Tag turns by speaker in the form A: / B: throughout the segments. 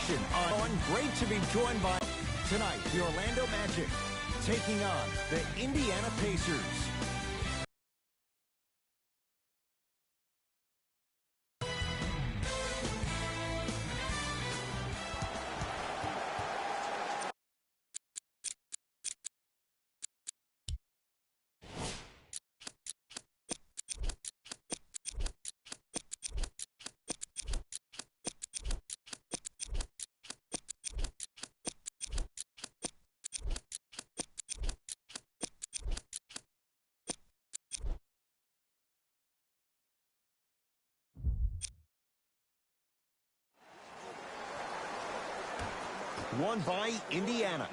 A: action on great to be joined by tonight the Orlando Magic taking on the Indiana Pacers. Won by Indiana.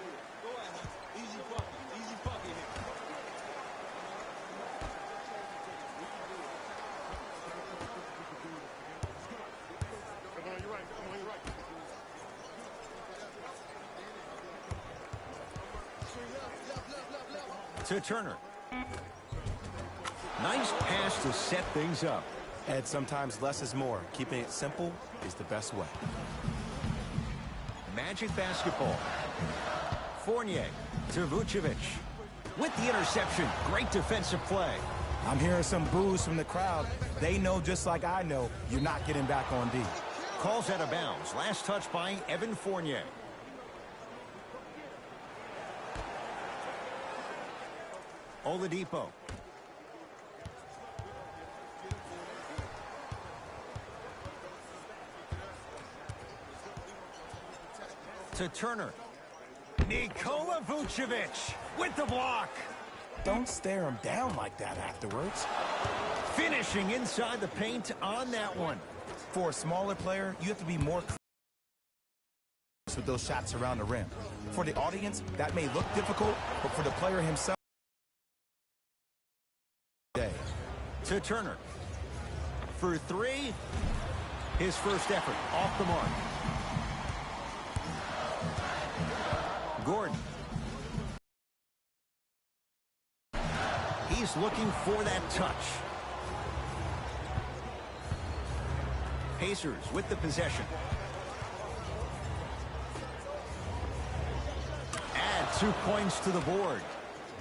A: To Turner. Nice pass to set things up.
B: And sometimes less is more. Keeping it simple is the best way.
A: Magic basketball. Fournier to Vucevic. With the interception, great defensive play.
B: I'm hearing some boos from the crowd. They know just like I know you're not getting back on D.
A: Calls out of bounds. Last touch by Evan Fournier. Oladipo. To Turner. Nikola Vucevic with the block.
B: Don't stare him down like that afterwards.
A: Finishing inside the paint on that one.
B: For a smaller player, you have to be more with those shots around the rim. For the audience, that may look difficult, but for the player himself,
A: to Turner. For three. His first effort off the mark. Gordon. He's looking for that touch. Pacers with the possession. Add 2 points to the board.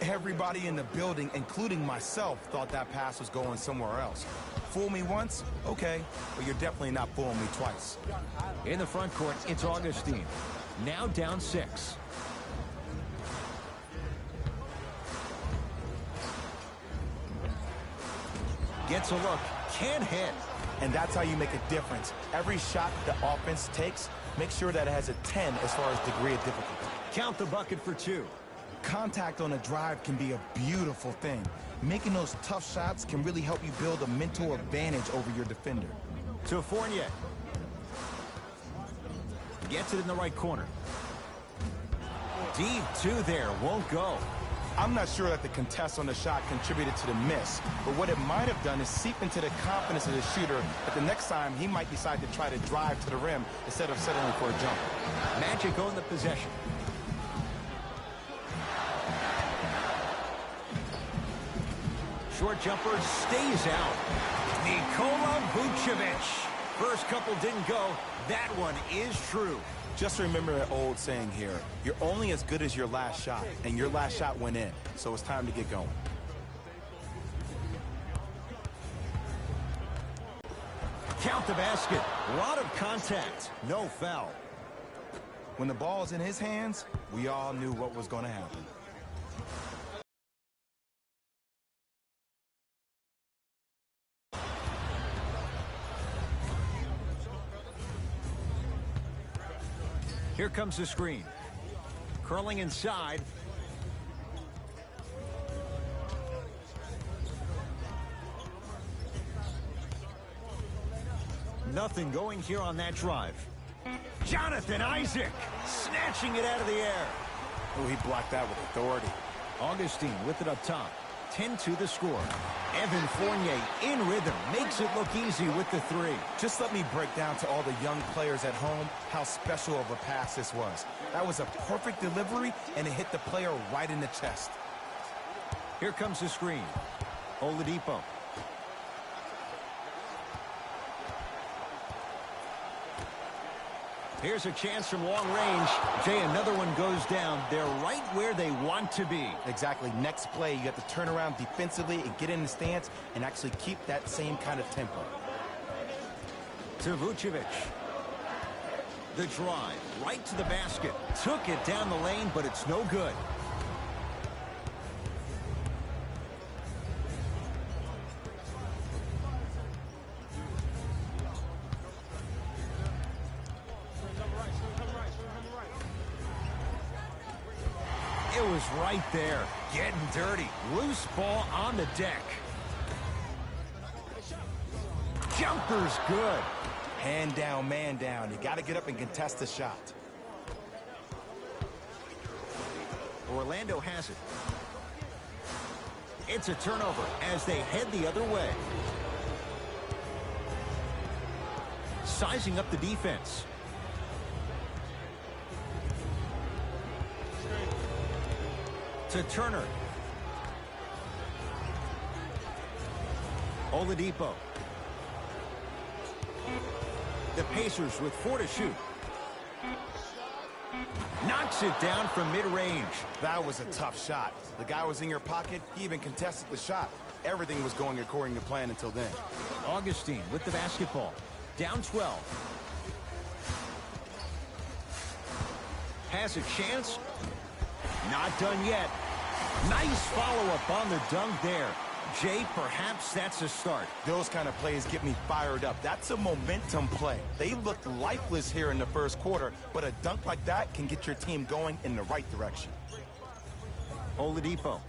B: Everybody in the building, including myself, thought that pass was going somewhere else. Fool me once, okay, but you're definitely not fooling me twice.
A: In the front court, it's Augustine. Now down 6. Gets a look, can't hit.
B: And that's how you make a difference. Every shot the offense takes, make sure that it has a 10 as far as degree of difficulty.
A: Count the bucket for 2.
B: Contact on a drive can be a beautiful thing. Making those tough shots can really help you build a mental advantage over your defender.
A: To Fournier. Gets it in the right corner. Deep 2 there, won't go.
B: I'm not sure that the contest on the shot contributed to the miss, but what it might have done is seep into the confidence of the shooter that the next time he might decide to try to drive to the rim instead of settling for a jump.
A: Magic own the possession. Short jumper stays out. Nikola Vucevic. First couple didn't go. That one is true.
B: Just remember an old saying here. You're only as good as your last shot, and your last shot went in, so it's time to get going.
A: Count the basket. A lot of contact. No foul.
B: When the ball's in his hands, we all knew what was going to happen.
A: Here comes the screen. Curling inside. Nothing going here on that drive. Jonathan Isaac snatching it out of the air.
B: Oh, he blocked that with authority.
A: Augustine with it up top. 10-2 the score. Evan Fournier in rhythm makes it look easy with the 3.
B: Just let me break down to all the young players at home how special of a pass this was. That was a perfect delivery, and it hit the player right in the chest.
A: Here comes the screen. Oladipo. Here's a chance from long range. Jay, another one goes down. They're right where they want to be.
B: Exactly. Next play, you have to turn around defensively and get in the stance and actually keep that same kind of tempo.
A: To Vucevic. The drive, right to the basket. Took it down the lane, but it's no good. It was right there. Getting dirty. Loose ball on the deck. Jumper's good.
B: Hand down, man down. You got to get up and contest the shot.
A: Orlando has it. It's a turnover as they head the other way. Sizing up the defense. To Turner. Oladipo. The Pacers with 4 to shoot. Knocks it down from mid-range.
B: That was a tough shot. The guy was in your pocket. He even contested the shot. Everything was going according to plan until then.
A: Augustine with the basketball. Down 12. Has a chance. Not done yet. Nice follow-up on the dunk there. Jay, perhaps that's a start.
B: Those kind of plays get me fired up. That's a momentum play. They looked lifeless here in the first quarter, but a dunk like that can get your team going in the right direction.
A: Oladipo.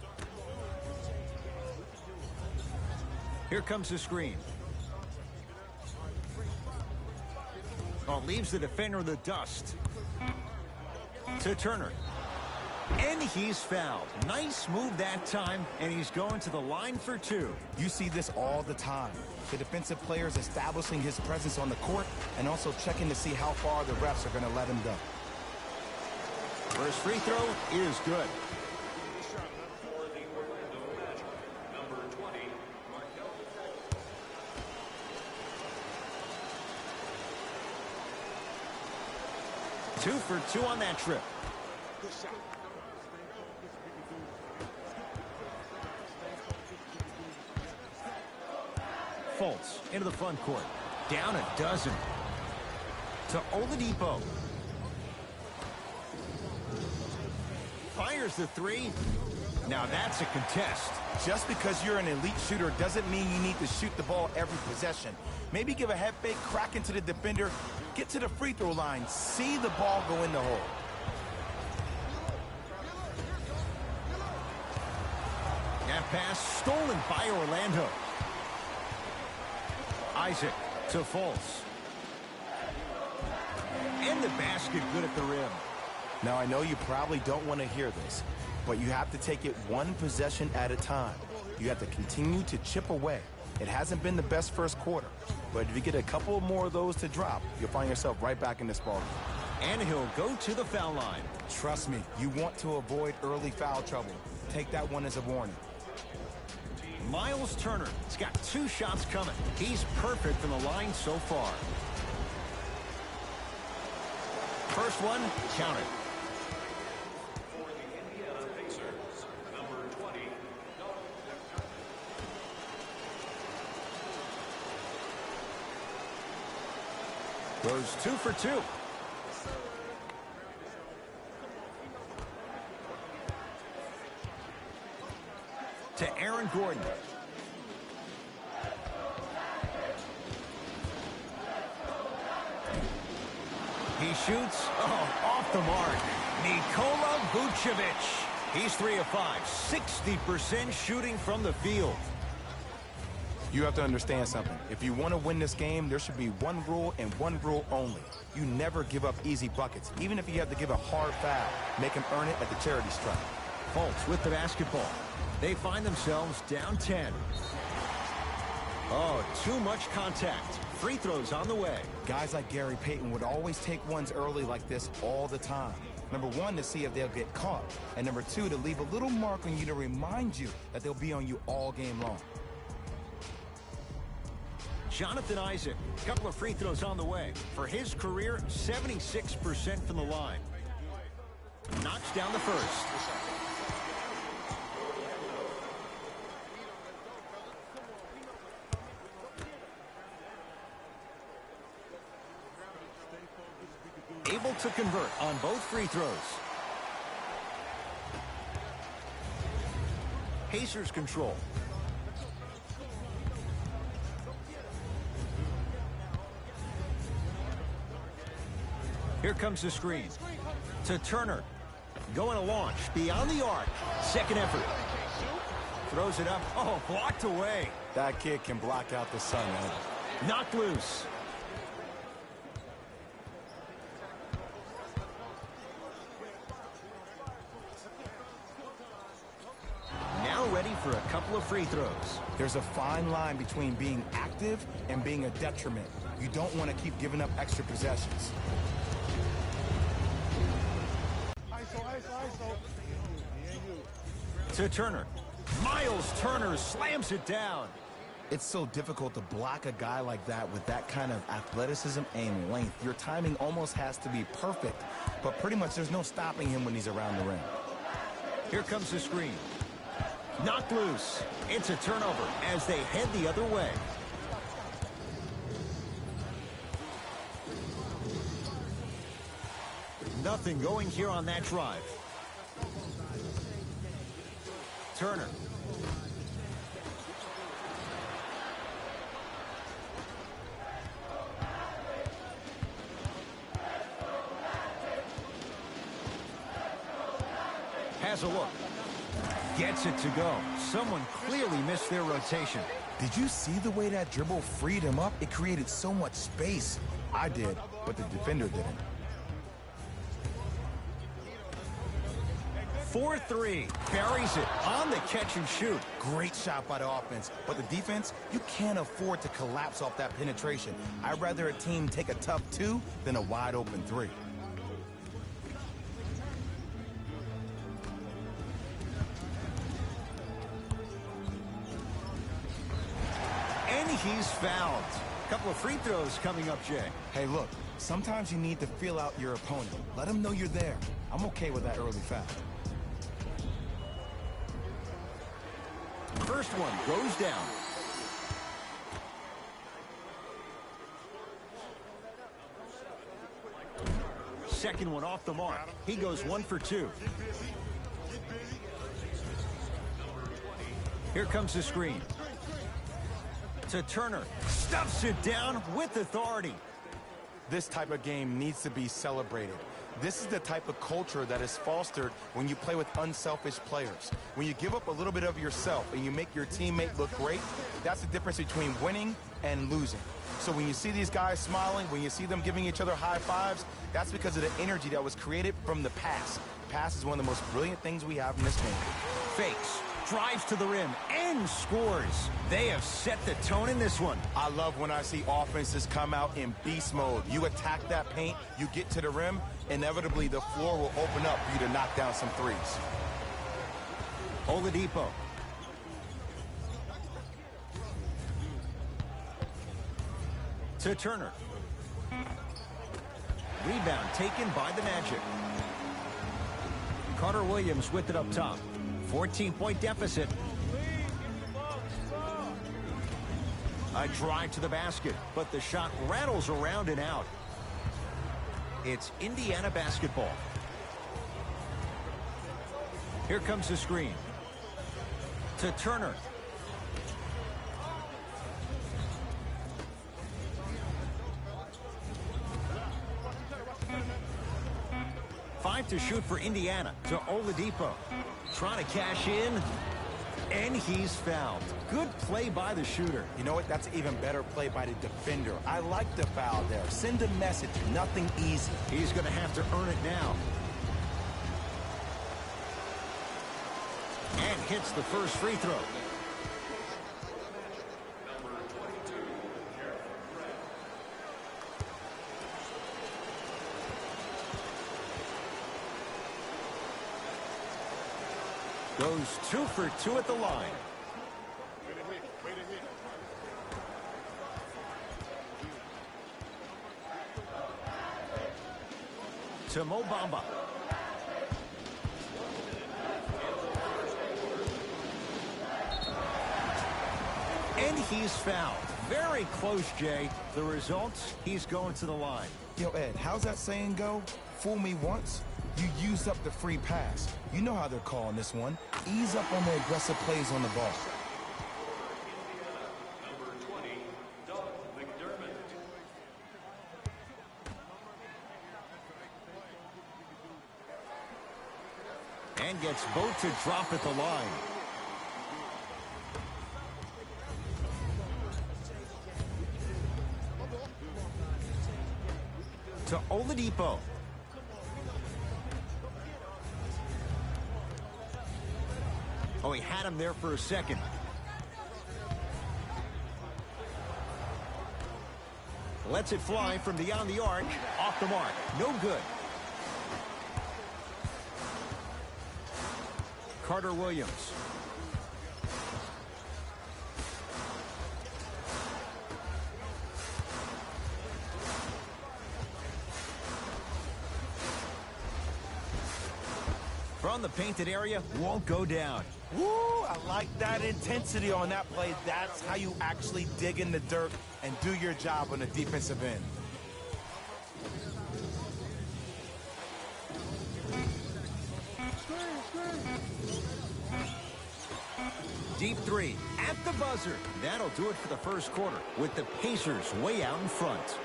A: Here comes the screen. Oh, leaves the defender in the dust. To Turner. And he's fouled. Nice move that time, and he's going to the line for 2.
B: You see this all the time. The defensive players establishing his presence on the court and also checking to see how far the refs are going to let him go.
A: First free throw is good. Two for 2 on that trip. Fultz into the front court. Down a dozen. To Oladipo. Fires the 3. Now that's a contest.
B: Just because you're an elite shooter doesn't mean you need to shoot the ball every possession. Maybe give a head fake, crack into the defender, get to the free throw line, see the ball go in the hole.
A: That pass stolen by Orlando. Isaac to Fultz. And the basket good at the rim.
B: Now, I know you probably don't want to hear this, but you have to take it one possession at a time. You have to continue to chip away. It hasn't been the best first quarter, but if you get a couple more of those to drop, you'll find yourself right back in this ballgame.
A: And he'll go to the foul line.
B: Trust me, you want to avoid early foul trouble. Take that one as a warning.
A: Miles Turner has got 2 shots coming. He's perfect from the line so far. First one, counted.
C: For the Indiana Pacers, number 20.
A: Goes 2 for 2. To Aaron Gordon. He shoots. Oh, off the mark. Nikola Vucevic. He's 3 of 5. 60% shooting from the field.
B: You have to understand something. If you want to win this game, there should be one rule and one rule only. You never give up easy buckets. Even if you have to give a hard foul, make him earn it at the charity stripe.
A: Fultz with the basketball. They find themselves down 10. Oh, too much contact. Free throws on the way.
B: Guys like Gary Payton would always take ones early like this all the time. Number 1, to see if they'll get caught. And number 2, to leave a little mark on you to remind you that they'll be on you all game long.
A: Jonathan Isaac, a couple of free throws on the way. For his career, 76% from the line. Knocks down the first. Able to convert on both free throws. Pacers control. Here comes the screen. To Turner. Going to launch. Beyond the arc. Second effort. Throws it up. Oh, blocked away.
B: That kid can block out the sun, man.
A: Knocked loose. Now ready for a couple of free throws.
B: There's a fine line between being active and being a detriment. You don't want to keep giving up extra possessions.
A: To Turner. Miles Turner slams it down.
B: It's so difficult to block a guy like that with that kind of athleticism and length. Your timing almost has to be perfect, but pretty much there's no stopping him when he's around the rim.
A: Here comes the screen. Knocked loose. It's a turnover as they head the other way. Nothing going here on that drive. Turner. Has a look. Gets it to go. Someone clearly missed their rotation.
B: Did you see the way that dribble freed him up? It created so much space. I did, but the defender didn't.
A: 4-3. Buries it on the catch and shoot.
B: Great shot by the offense, but the defense, you can't afford to collapse off that penetration. I'd rather a team take a tough 2 than a wide open 3.
A: And he's fouled. A couple of free throws coming up, Jay.
B: Hey, look, sometimes you need to feel out your opponent. Let them know you're there. I'm okay with that early foul.
A: First one goes down. Second one off the mark. He goes 1 for 2. Here comes the screen. To Turner. Stuffs it down with authority.
B: This type of game needs to be celebrated. This is the type of culture that is fostered when you play with unselfish players. When you give up a little bit of yourself and you make your teammate look great, that's the difference between winning and losing. So when you see these guys smiling, when you see them giving each other high fives, that's because of the energy that was created from the pass. The pass is one of the most brilliant things we have in this game.
A: Fakes. Drives to the rim and scores. They have set the tone in this one.
B: I love when I see offenses come out in beast mode. You attack that paint, you get to the rim, inevitably the floor will open up for you to knock down some threes.
A: Oladipo. To Turner. Rebound taken by the Magic. Carter Williams with it up top. 14-point deficit. A drive to the basket, but the shot rattles around and out. It's Indiana basketball. Here comes the screen. To Turner. Five to shoot for Indiana. To Oladipo. Trying to cash in. And he's fouled. Good play by the shooter.
B: You know what? That's an even better play by the defender. I like the foul there. Send a message. Nothing easy.
A: He's going to have to earn it now. And hits the first free throw. Goes 2 for 2 at the line. to Mo Bamba. And he's fouled. Very close, Jay. The result, he's going to the line.
B: Yo, Ed, how's that saying go? Fool me once, you used up the free pass. You know how they're calling this one. Ease up on the aggressive plays on the ball.
C: Number 20, Doug McDermott.
A: And gets both to drop at the line. To Oladipo. Oh, he had him there for a second. Lets it fly from beyond the arc. Off the mark. No good. Carter Williams. From the painted area, won't go down.
B: Woo! I like that intensity on that play. That's how you actually dig in the dirt and do your job on the defensive end.
A: Deep three at the buzzer. That'll do it for the first quarter with the Pacers way out in front.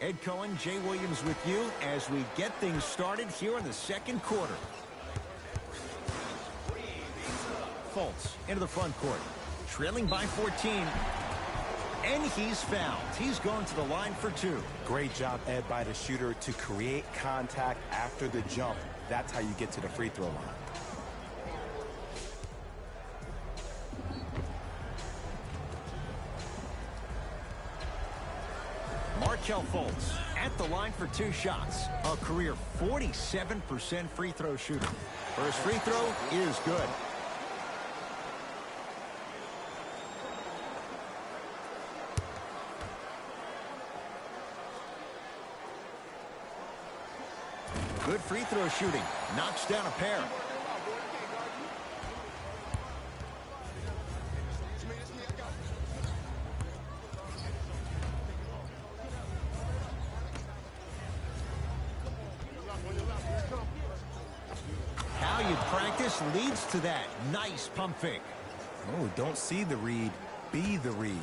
A: Ed Cohen, Jay Williams with you as we get things started here in the second quarter. Fultz into the front court. Trailing by 14. And he's fouled. He's going to the line for two.
B: Great job, Ed, by the shooter to create contact after the jump. That's how you get to the free throw line.
A: Markelle Fultz at the line for two shots. A career 47% free throw shooter. First free throw is good. Good free throw shooting. Knocks down a pair. How you practice leads to that. Nice pump fake.
B: Oh, don't see the read. Be the read.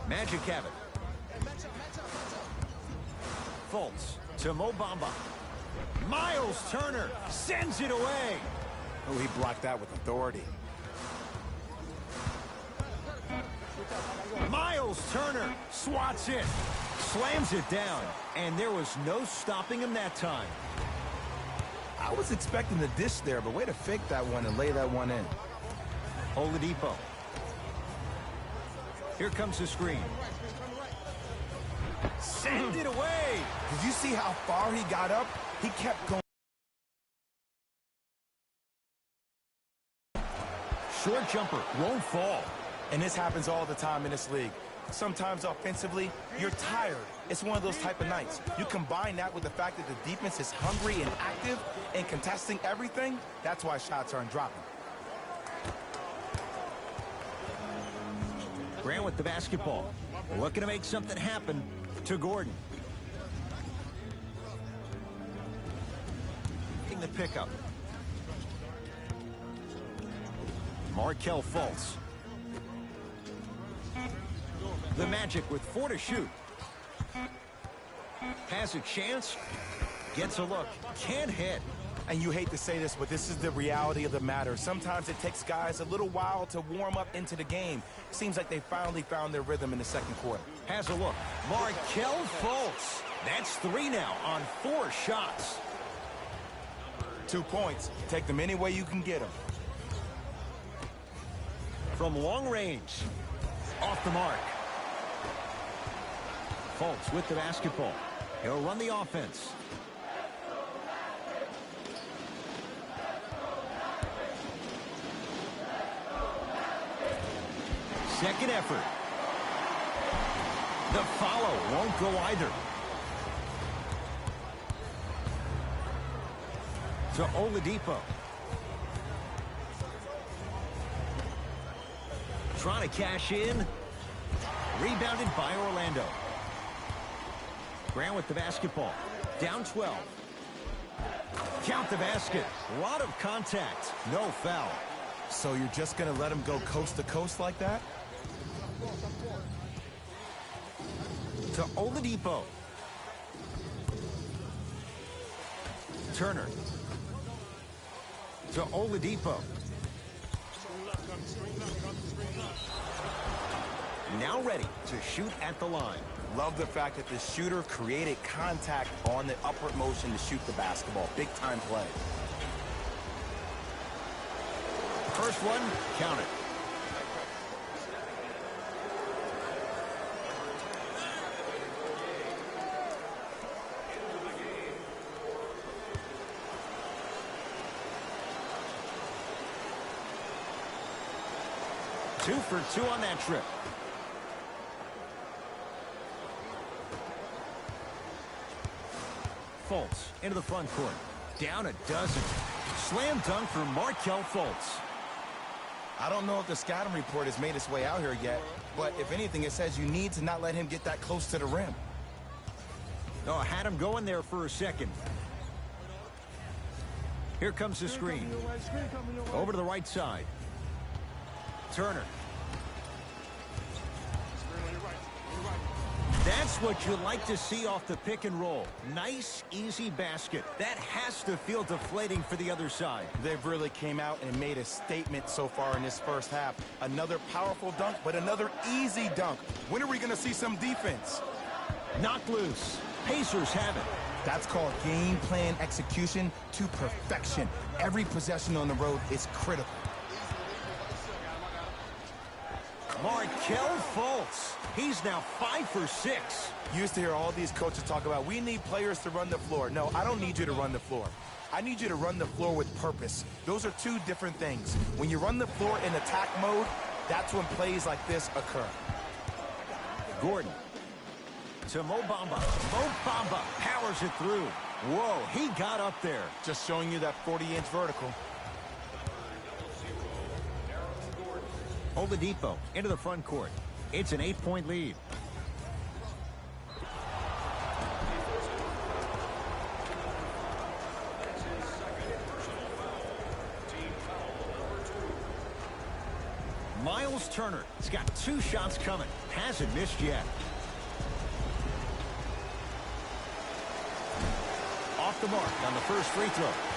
A: Magic have it. Fultz to Mo Bamba. Miles Turner sends it away.
B: Oh, he blocked that with authority.
A: Miles Turner swats it. Slams it down. And there was no stopping him that time.
B: I was expecting the dish there, but way to fake that one and lay that one in.
A: Oladipo. Here comes the screen. Send it away.
B: Did you see how far he got up? He kept going.
A: Short jumper won't fall.
B: And this happens all the time in this league. Sometimes offensively, you're tired. It's one of those type of nights. You combine that with the fact that the defense is hungry and active and contesting everything. That's why shots aren't dropping.
A: Grant with the basketball. Looking to make something happen to Gordon. In the pickup. Markelle Fultz. The Magic with 4 to shoot. Has a chance. Gets a look. Can't hit.
B: And you hate to say this, but this is the reality of the matter. Sometimes it takes guys a little while to warm up into the game. Seems like they finally found their rhythm in the second quarter.
A: Has a look. Markelle Fultz. That's 3 now on 4 shots.
B: 2 points. Take them any way you can get them.
A: From long range. Off the mark. Fultz with the basketball. He'll run the offense. Second effort. The follow won't go either. To Oladipo. Trying to cash in. Rebounded by Orlando. Grant with the basketball. Down 12. Count the basket. A lot of contact. No foul.
B: So you're just going to let him go coast to coast like that?
A: To Oladipo. Turner. To Oladipo. Now ready to shoot at the line.
B: Love the fact that the shooter created contact on the upward motion to shoot the basketball. Big time play.
A: First one, count it. Two for 2 on that trip. Fultz into the front court. Down a dozen. Slam dunk for Markelle Fultz.
B: I don't know if the scouting report has made its way out here yet, but if anything, it says you need to not let him get that close to the rim.
A: Oh, I had him going there for a second. Here comes the screen. Over to the right side. Turner. That's what you like to see off the pick and roll. Nice, easy basket. That has to feel deflating for the other side.
B: They've really came out and made a statement so far in this first half. Another powerful dunk, but another easy dunk. When are we going to see some defense?
A: Knocked loose. Pacers have it.
B: That's called game plan execution to perfection. Every possession on the road is critical.
A: Markelle Fultz. He's now 5 for 6.
B: You used to hear all these coaches talk about, we need players to run the floor. No, I don't need you to run the floor. I need you to run the floor with purpose. Those are 2 different things. When you run the floor in attack mode, that's when plays like this occur.
A: Gordon. To Mo Bamba. Mo Bamba powers it through. Whoa, he got up there.
B: Just showing you that 40-inch vertical.
A: Oladipo into the front court. It's an 8-point lead. Miles Turner has got 2 shots coming. Hasn't missed yet. Off the mark on the first free throw.